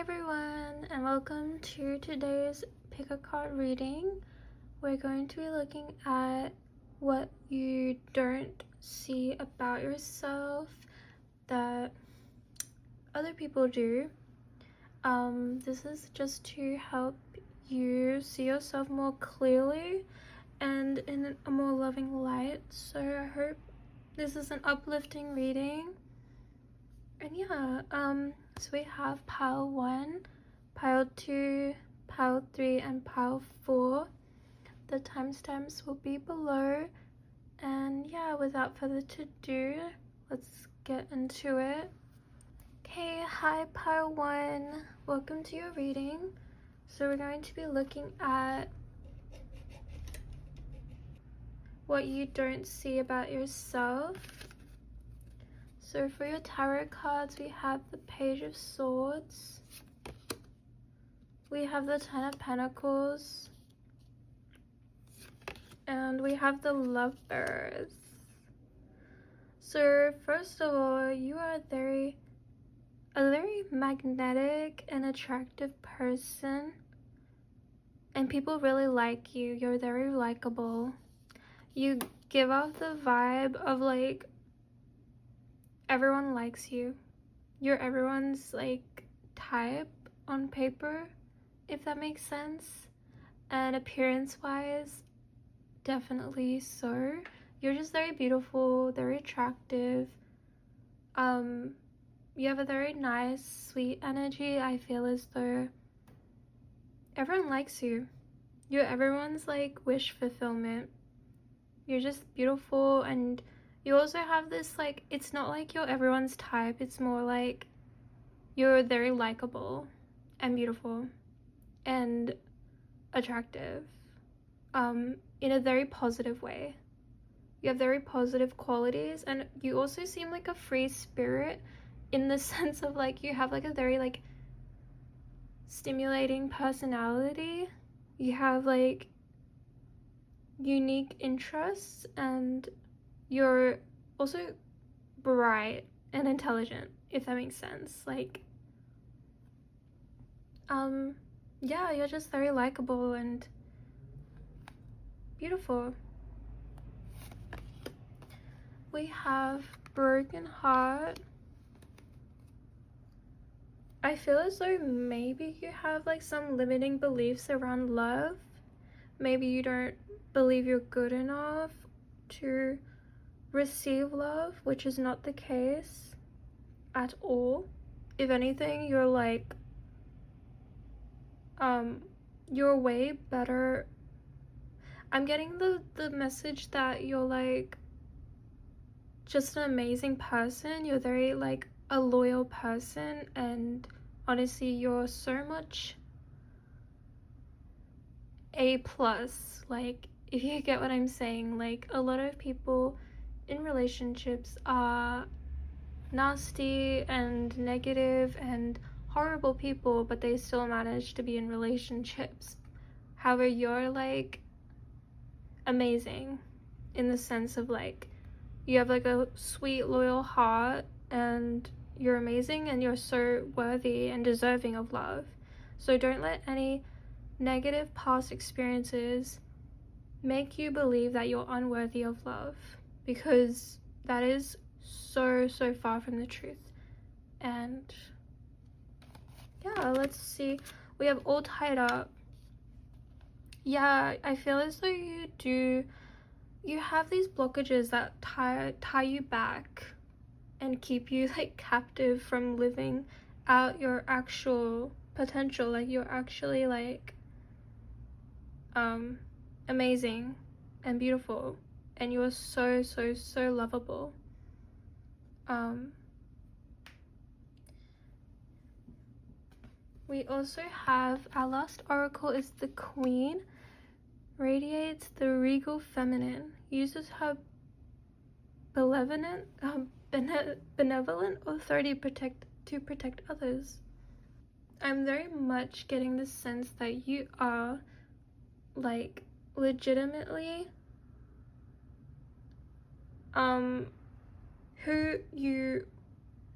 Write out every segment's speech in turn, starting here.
everyone, and welcome to today's pick a card reading. We're going to be looking at what you don't see about yourself that other people do. This is just to help you see yourself more clearly and in a more loving light. So I hope this is an uplifting reading. And yeah, so we have pile 1, pile 2, pile 3, and pile 4. The timestamps will be below. And yeah, without further ado, let's get into it. Okay, hi pile 1. Welcome to your reading. So we're going to be looking at what you don't see about yourself. So for your tarot cards, we have the Page of Swords. We have the Ten of Pentacles. And we have the Lovers. So first of all, you are a very magnetic and attractive person. And people really like you. You're very likable. You give off the vibe of like everyone likes you. You're everyone's like type on paper, if that makes sense. And appearance wise, definitely so. You're just very beautiful, very attractive. You have a very nice, sweet energy. I feel as though everyone likes you. You're everyone's like wish fulfillment. You're just beautiful, and you also have this like, it's not like you're everyone's type, it's more like you're very likable and beautiful and attractive, in a very positive way. You have very positive qualities, and you also seem like a free spirit in the sense of like you have like a very like stimulating personality. You have like unique interests, and you're also bright and intelligent, if that makes sense. Like yeah, you're just very likable and beautiful. We have Broken Heart. I feel as though maybe you have like some limiting beliefs around love. Maybe you don't believe you're good enough to receive love, which is not the case at all. If anything, you're like you're way better. I'm getting the message that you're like just an amazing person. You're very like a loyal person, and honestly you're so much A plus, like, if you get what I'm saying. Like, a lot of people in relationships are nasty and negative and horrible people, but they still manage to be in relationships. However, you're like amazing in the sense of like you have like a sweet loyal heart, and you're amazing, and you're so worthy and deserving of love. So don't let any negative past experiences make you believe that you're unworthy of love, because that is so far from the truth. And yeah, let's see. We have All Tied Up. Yeah, I feel as though you have these blockages that tie you back and keep you like captive from living out your actual potential. Like, you're actually like amazing and beautiful, and you're so lovable. We also have our last oracle is the Queen. Radiates the regal feminine, uses her benevolent authority to protect others. I'm very much getting the sense that you are like legitimately who you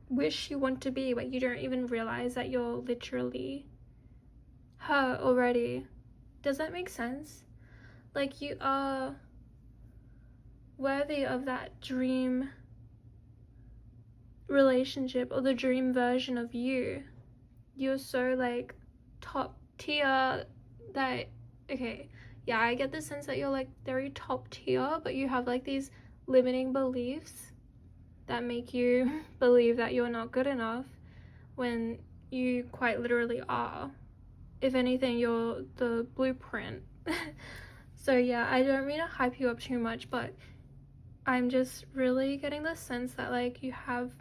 wish you want to be, but you don't even realize that you're literally her already. Does that make sense? Like, you are worthy of that dream relationship or the dream version of you. You're so like top tier that, okay, yeah, I get the sense that you're like very top tier, but you have like these limiting beliefs that make you believe that you're not good enough when you quite literally are. If anything, you're the blueprint. So yeah, I don't mean to hype you up too much, but I'm just really getting the sense that like you have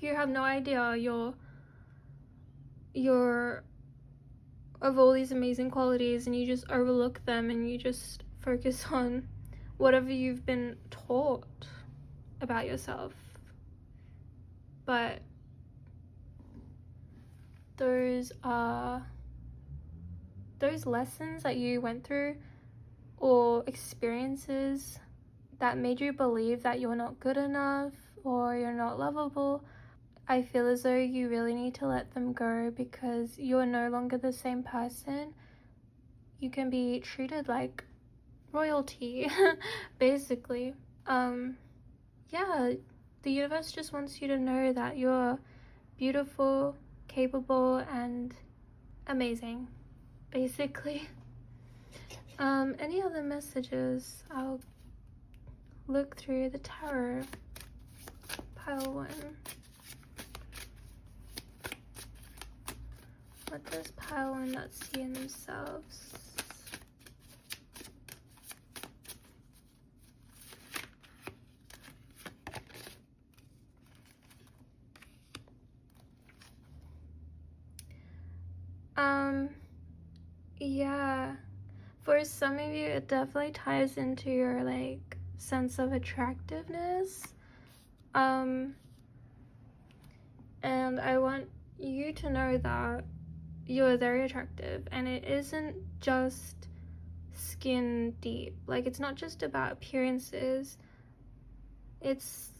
no idea you're of all these amazing qualities, and you just overlook them and you just focus on whatever you've been taught about yourself. But those lessons that you went through or experiences that made you believe that you're not good enough or you're not lovable, I feel as though you really need to let them go, because you're no longer the same person. You can be treated like royalty, basically. Yeah, the universe just wants you to know that you're beautiful, capable, and amazing, basically. Any other messages? I'll look through the tarot. Pile 1. What does pile 1 not see in themselves? Yeah, for some of you it definitely ties into your like sense of attractiveness, and I want you to know that you're very attractive, and it isn't just skin deep. Like, it's not just about appearances, it's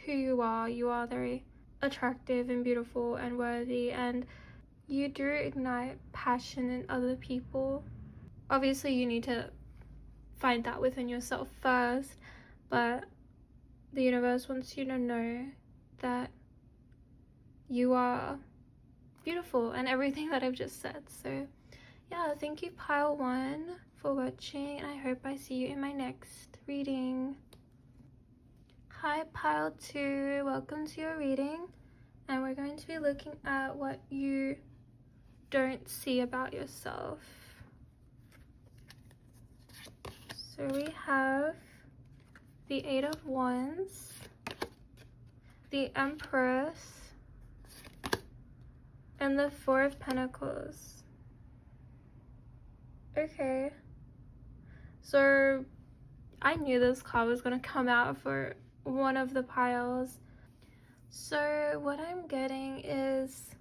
who you are. You are very attractive and beautiful and worthy, and you do ignite passion in other people. Obviously you need to find that within yourself first, but the universe wants you to know that you are beautiful and everything that I've just said. So yeah, thank you pile 1 for watching, and I hope I see you in my next reading. Hi pile 2, welcome to your reading, and we're going to be looking at what you don't see about yourself. So we have the 8 of Wands, the Empress, and the 4 of Pentacles. Okay, so I knew this card was going to come out for one of the piles. So what I'm getting is,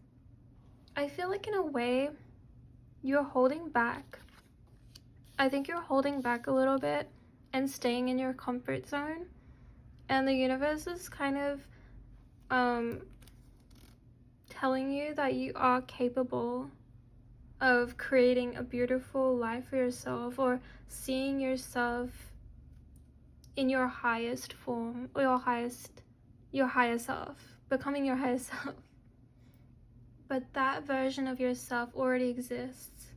I feel like in a way you're holding back. I think you're holding back a little bit and staying in your comfort zone, and the universe is kind of telling you that you are capable of creating a beautiful life for yourself, or seeing yourself in your highest form, or your higher self, becoming your higher self. But that version of yourself already exists.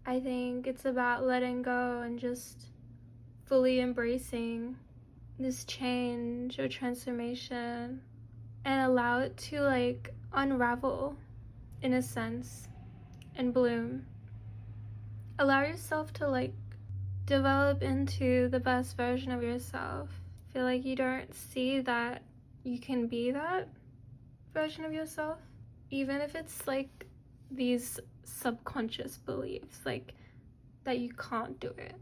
I think it's about letting go and just fully embracing this change or transformation, and allow it to like unravel in a sense and bloom. Allow yourself to like develop into the best version of yourself. Feel like you don't see that you can be that version of yourself, even if it's like these subconscious beliefs like that you can't do it.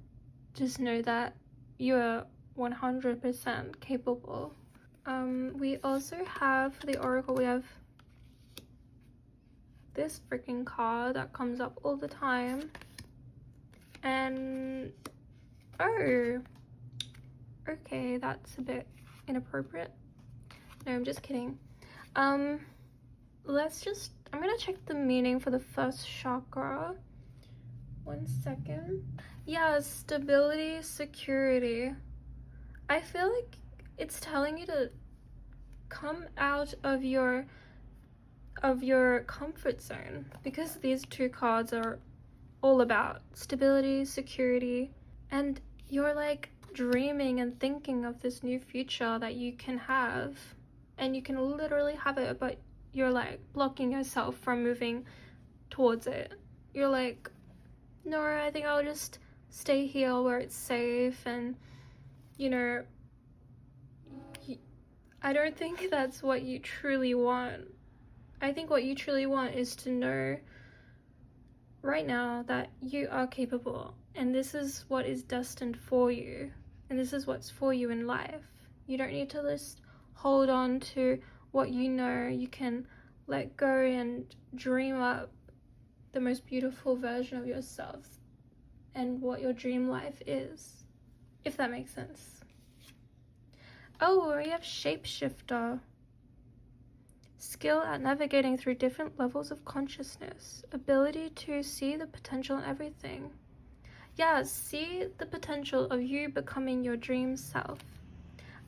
Just know that you're 100% capable. We also have the Oracle. We have this freaking card that comes up all the time, and oh, okay, that's a bit inappropriate. No, I'm just kidding. I'm gonna check the meaning for the first chakra. 1 second. Yeah, stability, security. I feel like it's telling you to come out of your comfort zone, because these two cards are all about stability, security, and you're like dreaming and thinking of this new future that you can have, and you can literally have it, but you're like blocking yourself from moving towards it. You're like, no, I think I'll just stay here where it's safe, and you know, I don't think that's what you truly want. I think what you truly want is to know right now that you are capable, and this is what is destined for you, and this is what's for you in life. You don't need to just hold on to what you know. You can let go and dream up the most beautiful version of yourself and what your dream life is, if that makes sense. Oh, we have shapeshifter. Skill at navigating through different levels of consciousness. Ability to see the potential in everything. Yeah, see the potential of you becoming your dream self.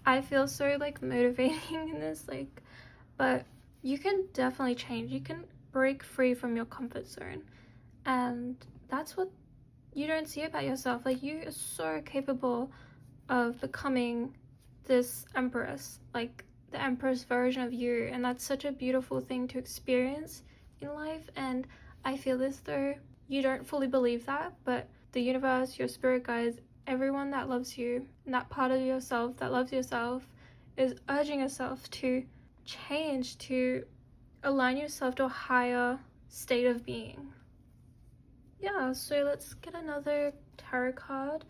I feel so like motivating in this, like, but you can definitely change. You can break free from your comfort zone, and that's what you don't see about yourself. Like, you are so capable of becoming this empress, like the empress version of you, and that's such a beautiful thing to experience in life. And I feel as though you don't fully believe that, but the universe, your spirit guides, everyone that loves you, and that part of yourself that loves yourself, is urging yourself to change, to align yourself to a higher state of being. Yeah, so let's get another tarot card.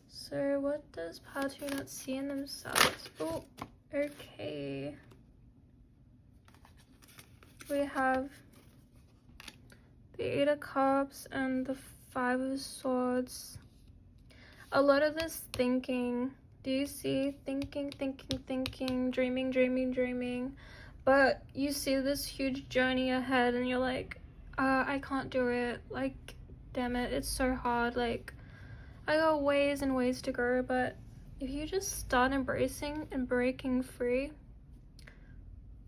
So what does Patu not see in themselves? Oh, okay. We have the Eight of Cups and the Five of Swords. A lot of this thinking. Do you see? Thinking, dreaming. But you see this huge journey ahead, and you're like, I can't do it. Like, damn it, it's so hard. Like, I got ways and ways to go. But if you just start embracing and breaking free,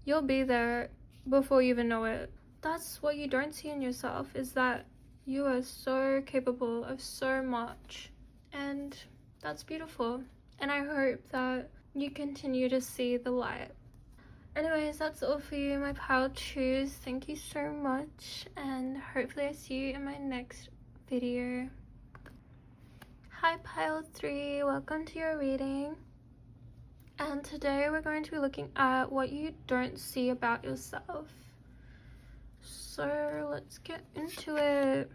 you'll be there before you even know it. That's what you don't see in yourself, is that you are so capable of so much, and that's beautiful. And I hope that you continue to see the light. Anyways, that's all for you, my pile twos. Thank you so much, and hopefully I see you in my next video. Hi pile 3, welcome to your reading. And today we're going to be looking at what you don't see about yourself. So let's get into it.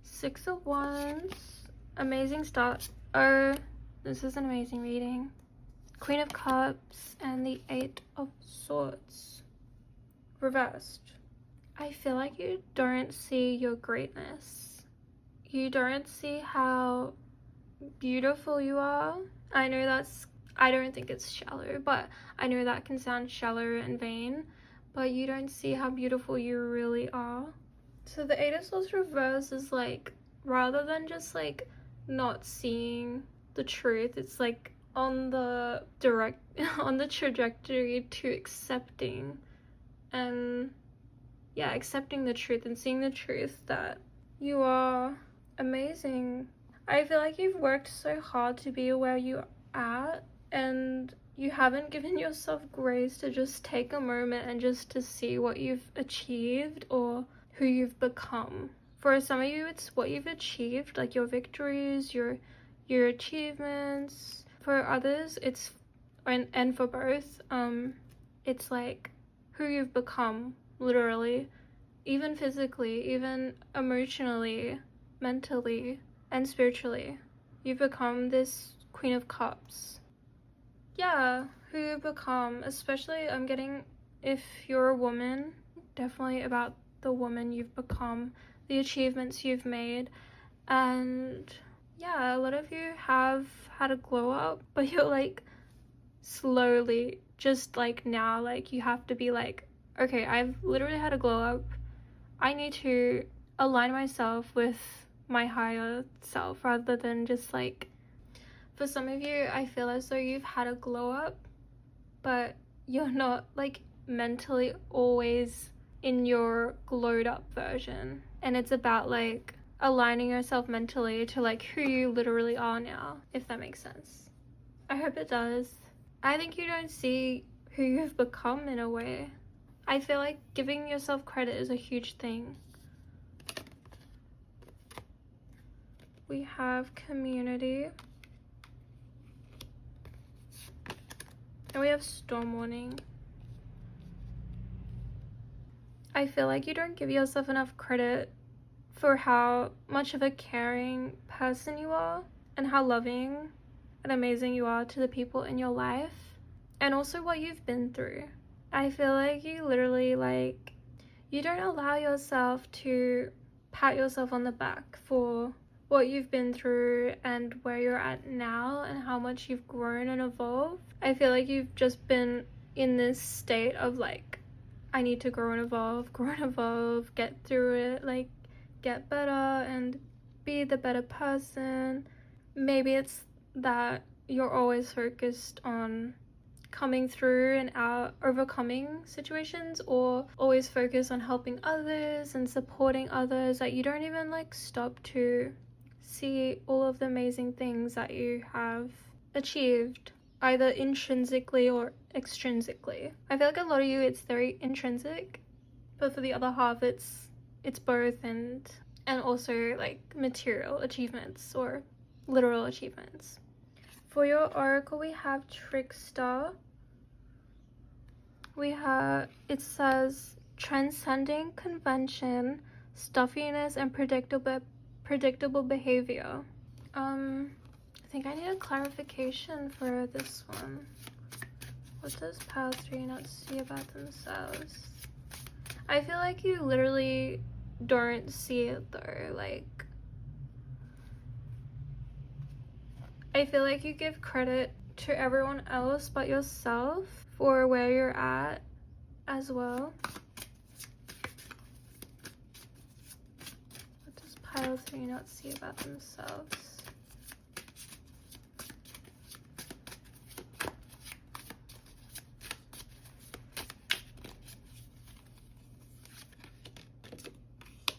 6 of Wands, amazing start. Oh, this is an amazing reading. Queen of Cups and the 8 of Swords reversed. I feel like you don't see your greatness. You don't see how beautiful you are. I don't think it's shallow, but I know that can sound shallow and vain, but you don't see how beautiful you really are. So the 8 of Swords reverse is like, rather than just like not seeing the truth, it's like on the trajectory to accepting, and yeah, accepting the truth and seeing the truth that you are amazing. I feel like you've worked so hard to be where you are, and you haven't given yourself grace to just take a moment and just to see what you've achieved or who you've become. For some of you, it's what you've achieved, like your victories, your achievements. For others, it's, and for both, it's like who you've become, literally, even physically, even emotionally, mentally, and spiritually. You've become this Queen of Cups. Yeah, who you become, especially I'm getting, if you're a woman, definitely about the woman you've become, the achievements you've made. And yeah, a lot of you have had a glow up, but you're like slowly, just like now, like you have to be like, okay, I've literally had a glow up. I need to align myself with my higher self rather than just like, for some of you, I feel as though you've had a glow up, but you're not like mentally always in your glowed up version. And it's about like aligning yourself mentally to like who you literally are now, if that makes sense. I hope it does. I think you don't see who you've become in a way. I feel like giving yourself credit is a huge thing. We have community. And we have storm warning. I feel like you don't give yourself enough credit for how much of a caring person you are and how loving and amazing you are to the people in your life and also what you've been through. I feel like you literally like, you don't allow yourself to pat yourself on the back for what you've been through and where you're at now and how much you've grown and evolved. I feel like you've just been in this state of like, I need to grow and evolve, get through it, like get better and be the better person. Maybe it's that you're always focused on coming through and out, overcoming situations, or always focused on helping others and supporting others, that you don't even like stop to see all of the amazing things that you have achieved, either intrinsically or extrinsically. I feel like a lot of you, it's very intrinsic, but for the other half, it's both, and also like material achievements or literal achievements. For your oracle, we have Trickster. It says transcending convention, stuffiness, and predictable behavior. I think I need a clarification for this one. What does Pile 3 not see about themselves? I feel like you literally don't see it though. Like, I feel like you give credit to everyone else but yourself for where you're at as well. What does Pile 3 not see about themselves?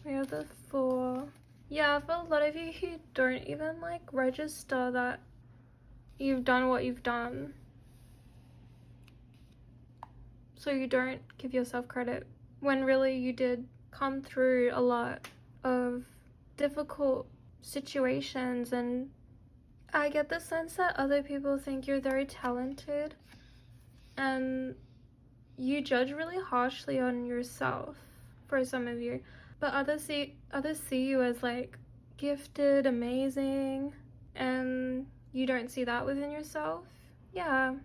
We have the 4. Yeah, for a lot of you who don't even like register that you've done what you've done, so you don't give yourself credit when really you did come through a lot of difficult situations. And I get the sense that other people think you're very talented and you judge really harshly on yourself for some of you, but others see you as like gifted, amazing, and you don't see that within yourself. Yeah,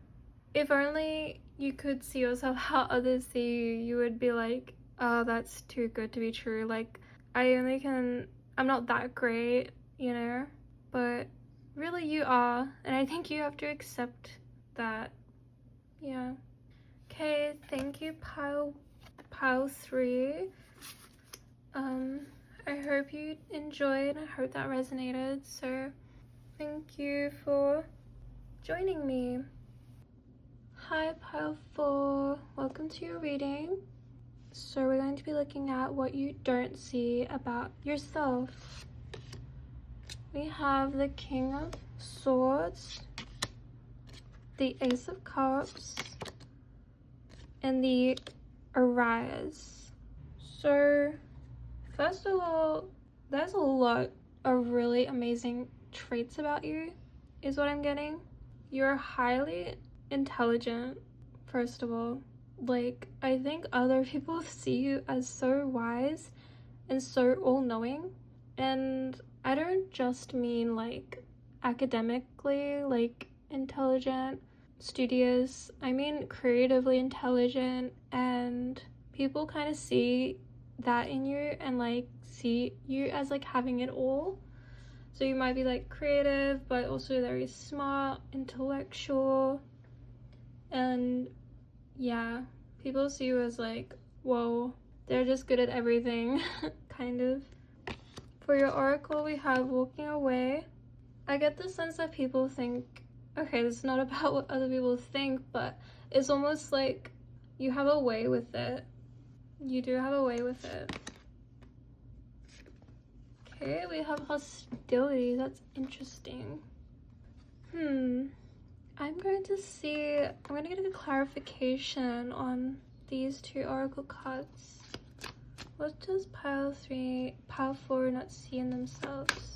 if only you could see yourself how others see you, you would be like, oh, that's too good to be true. Like, I'm not that great, you know, but really you are, and I think you have to accept that. Yeah. Okay, thank you, Pile 3. I hope you enjoyed. I hope that resonated. So thank you for joining me. Hi, Pile 4. Welcome to your reading. So we're going to be looking at what you don't see about yourself. We have the King of Swords, the Ace of Cups, and the Aries. So first of all, there's a lot of really amazing traits about you, is what I'm getting. You're highly intelligent, first of all. Like, I think other people see you as so wise and so all-knowing, and I don't just mean like academically, like intelligent, studious. I mean creatively intelligent, and people kind of see that in you and like see you as like having it all. So you might be like creative but also very smart, intellectual, And yeah, people see you as like, whoa, they're just good at everything, kind of. For your oracle, we have walking away. I get the sense that people think, okay, this is not about what other people think, but it's almost like you have a way with it. You do have a way with it. Okay, we have hostility. That's interesting. I'm going to get a clarification on these two oracle cards. What does pile 4 not see in themselves?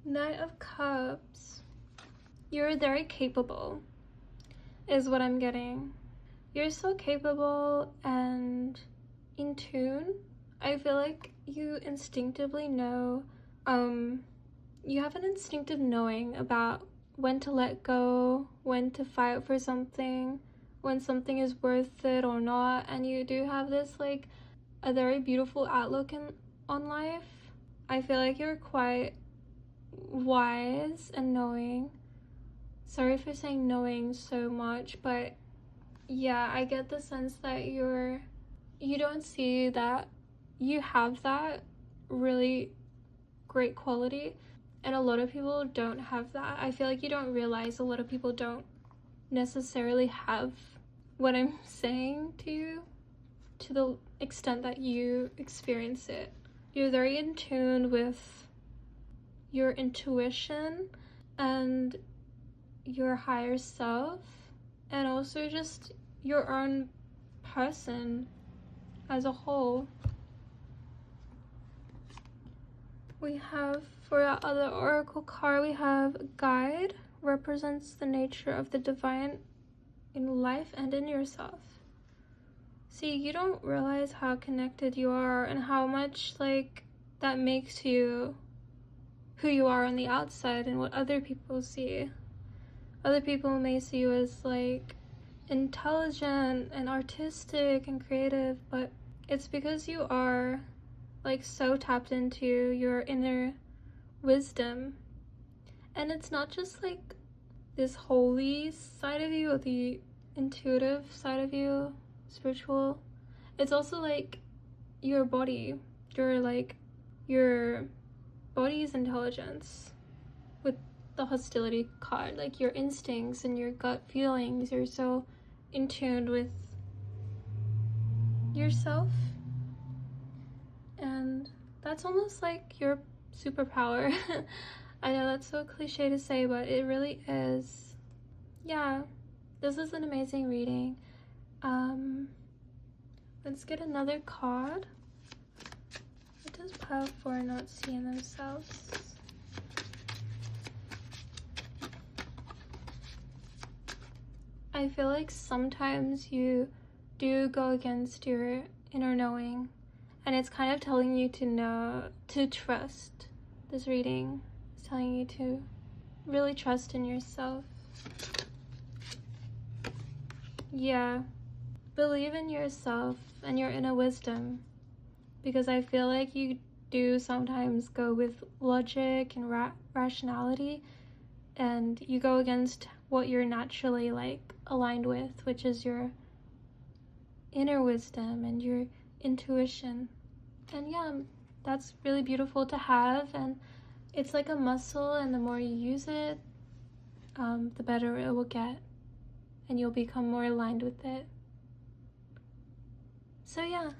Knight of Cups. You're very capable, is what I'm getting. You're so capable and in tune. I feel like you instinctively know, you have an instinctive knowing about when to let go, when to fight for something, when something is worth it or not, and you do have this like a very beautiful outlook on life. I feel like you're quite wise and knowing. Sorry for saying knowing so much, but yeah, I get the sense that you don't see that you have that really great quality, and a lot of people don't have that. I feel like you don't realize a lot of people don't necessarily have what I'm saying to you to the extent that you experience it. You're very in tune with your intuition and your higher self, and also just your own person as a whole. We have, for our other oracle card, we have Guide, represents the nature of the divine in life and in yourself. See, you don't realize how connected you are and how much like that makes you who you are on the outside and what other people see. Other people may see you as like intelligent and artistic and creative, but it's because you are like so tapped into your inner wisdom. And it's not just like this holy side of you or the intuitive side of you, spiritual. It's also like your body, your body's intelligence with the hostility card, like your instincts and your gut feelings. You're so in tune with yourself, and that's almost like your superpower. I know that's so cliche to say, but it really is. Yeah, this is an amazing reading. Let's get another card. What does pile 4 not see in themselves? I feel like sometimes you do go against your inner knowing, and it's kind of telling you to trust. This reading is telling you to really trust in yourself. Yeah, believe in yourself and your inner wisdom, because I feel like you do sometimes go with logic and rationality, and you go against what you're naturally like aligned with, which is your inner wisdom and your intuition. And yeah, that's really beautiful to have, and it's like a muscle, and the more you use it, the better it will get, and you'll become more aligned with it. So yeah,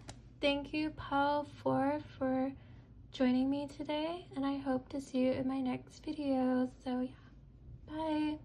thank you, pile 4, for joining me today, and I hope to see you in my next video. So yeah, bye.